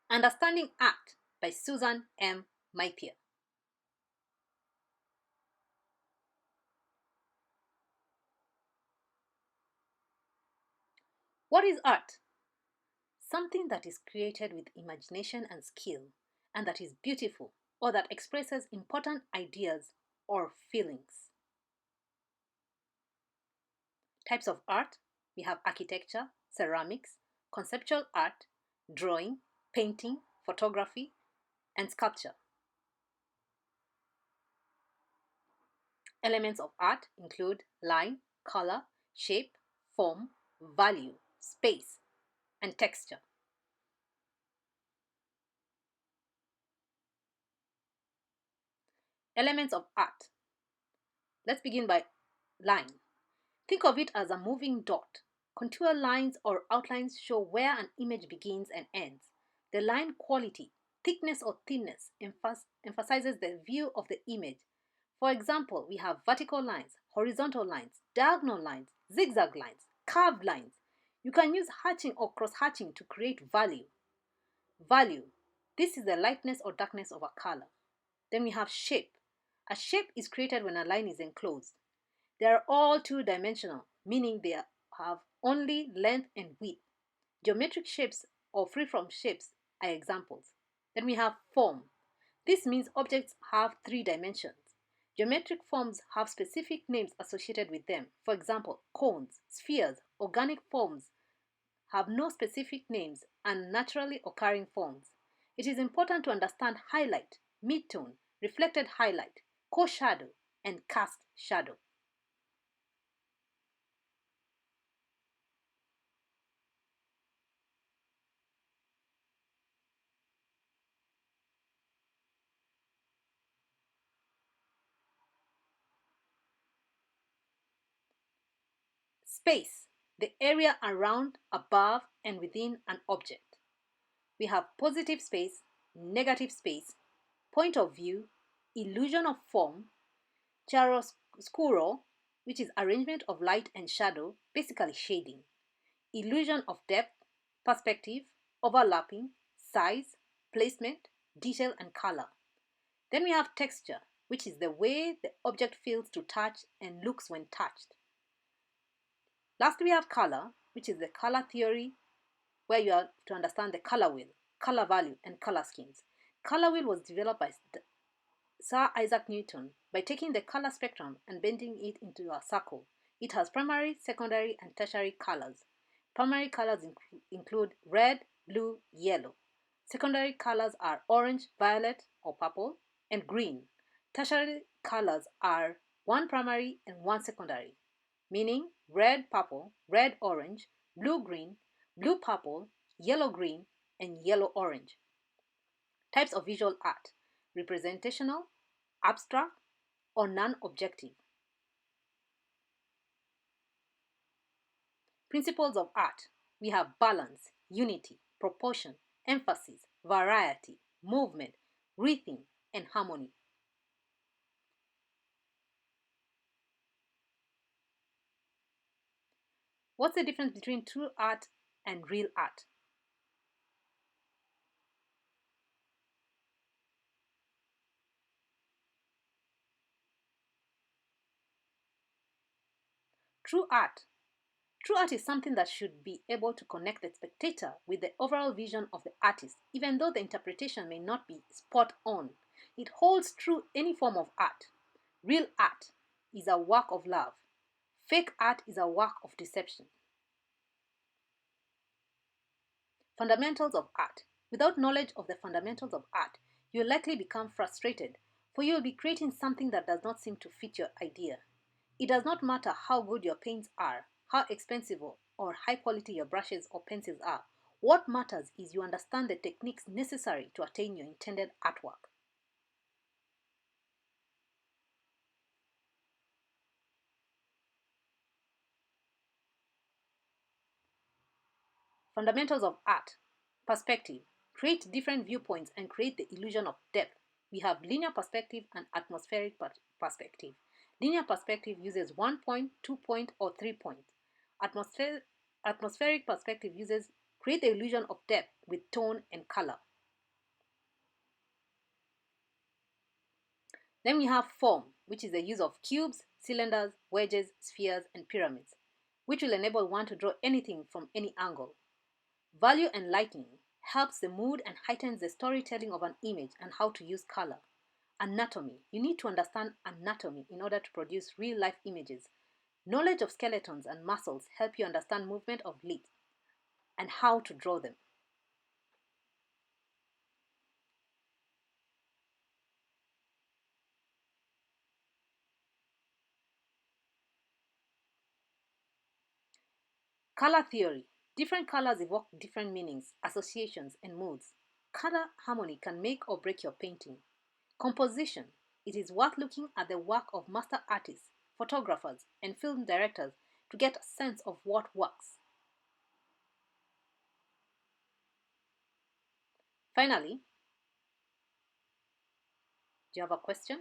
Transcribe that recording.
Understanding Art by Susan M. Maithya. What is art? Something that is created with imagination and skill, and that is beautiful or that expresses important ideas or feelings. Types of art: we have architecture, ceramics, conceptual art, drawing, painting, photography, and sculpture. Elements of art include line, color, shape, form, value, space, and texture. Elements of art. Let's begin by line. Think of it as a moving dot. Contour lines or outlines show where an image begins and ends. The line quality, thickness or thinness, emphasizes the view of the image. For example, we have vertical lines, horizontal lines, diagonal lines, zigzag lines, curved lines. You can use hatching or cross-hatching to create value. Value. This is the lightness or darkness of a color. Then we have shape. A shape is created when a line is enclosed. They are all two-dimensional, meaning they have only length and width. Geometric shapes or freeform shapes are examples. Then we have form. This means objects have three dimensions. Geometric forms have specific names associated with them. For example, cones, spheres, organic forms have no specific names and naturally occurring forms. It is important to understand highlight, midtone, reflected highlight, co-shadow, and cast shadow. Space, the area around, above, and within an object. We have positive space, negative space, point of view, illusion of form, chiaroscuro, which is arrangement of light and shadow, basically shading, illusion of depth, perspective, overlapping, size, placement, detail, and color. Then we have texture, which is the way the object feels to touch and looks when touched. Last, we have color, which is the color theory, where you have to understand the color wheel, color value, and color schemes. Color wheel was developed by Sir Isaac Newton by taking the color spectrum and bending it into a circle. It has primary, secondary, and tertiary colors. Primary colors include red, blue, yellow. Secondary colors are orange, violet, or purple, and green. Tertiary colors are one primary and one secondary, meaning red, purple, red, orange, blue, green, blue, purple, yellow, green, and yellow, orange. Types of visual art: representational, abstract, or non-objective. Principles of art: we have balance, unity, proportion, emphasis, variety, movement, rhythm, and harmony. What's the difference between true art and real art? True art. True art is something that should be able to connect the spectator with the overall vision of the artist, even though the interpretation may not be spot on. It holds true any form of art. Real art is a work of love. Fake art is a work of deception. Fundamentals of art. Without knowledge of the fundamentals of art, you will likely become frustrated, for you will be creating something that does not seem to fit your idea. It does not matter how good your paints are, how expensive or high quality your brushes or pencils are. What matters is you understand the techniques necessary to attain your intended artwork. Fundamentals of art. Perspective. Create different viewpoints and create the illusion of depth. We have linear perspective and atmospheric perspective. Linear perspective uses 1 point, 2 point, or 3 point. Atmospheric perspective uses create the illusion of depth with tone and color. Then we have form, which is the use of cubes, cylinders, wedges, spheres, and pyramids, which will enable one to draw anything from any angle. Value and lighting helps the mood and heightens the storytelling of an image and how to use color. Anatomy. You need to understand anatomy in order to produce real life images. Knowledge of skeletons and muscles help you understand movement of lips and how to draw them. Color theory. Different colors evoke different meanings, associations, and moods. Color harmony can make or break your painting. Composition. It is worth looking at the work of master artists, photographers, and film directors to get a sense of what works. Finally, do you have a question?